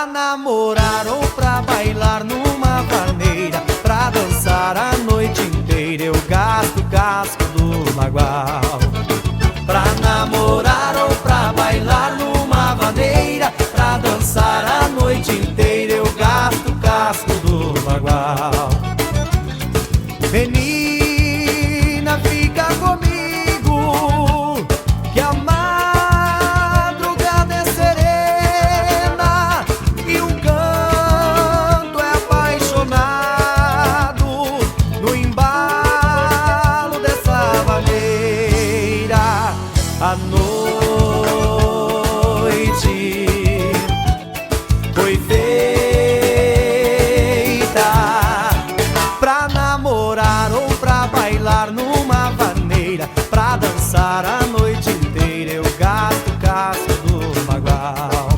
namorar ou pra bailar numa vaneira, pra dançar a noite inteira eu gasto o casco do bagual. Pra namorar ou pra bailar numa vaneira, pra dançar a noite inteira eu gasto o casco do bagual. Menina, fica comigo, que a madrugada é serena e o canto é apaixonado no embalo dessa vaneira. A noite foi feita pra namorar ou pra bailar numa vaneira, pra dançar a noite inteira eu gasto o casco do bagual.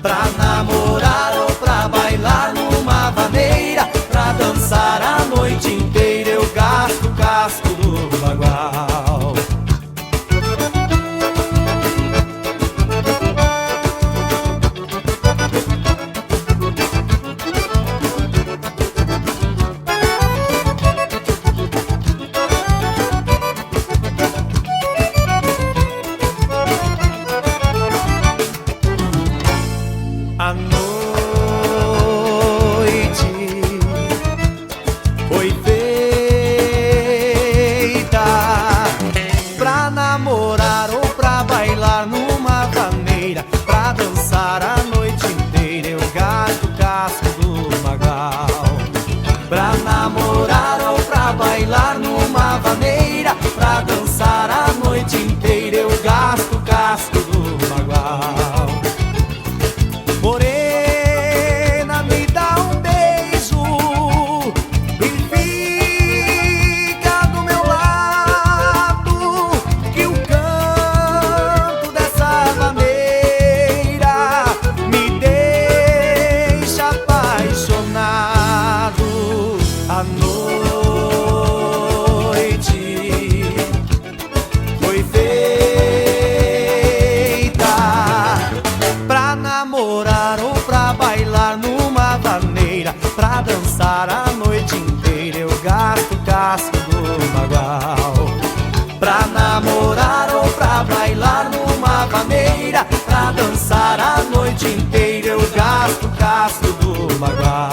Pra namorar ou pra bailar numa vaneira, pra dançar a noite inteira eu gasto o casco do bagual. A noite foi feita pra namorar ou pra bailar numa vaneira, pra dançar a noite inteira eu gasto o casco do bagual. Pra namorar ou pra bailar numa vaneira, pra dançar a noite inteira eu gasto o casco do bagual. Morena, me dá um beijo e fica do meu lado, que o canto dessa vaneira me deixa apaixonado. A noite foi feita pra namorar ou pra bailar numa vaneira, pra dançar a noite inteira eu gasto o casco do bagual. Pra namorar ou pra bailar numa vaneira, pra dançar a noite inteira eu gasto o casco do bagual.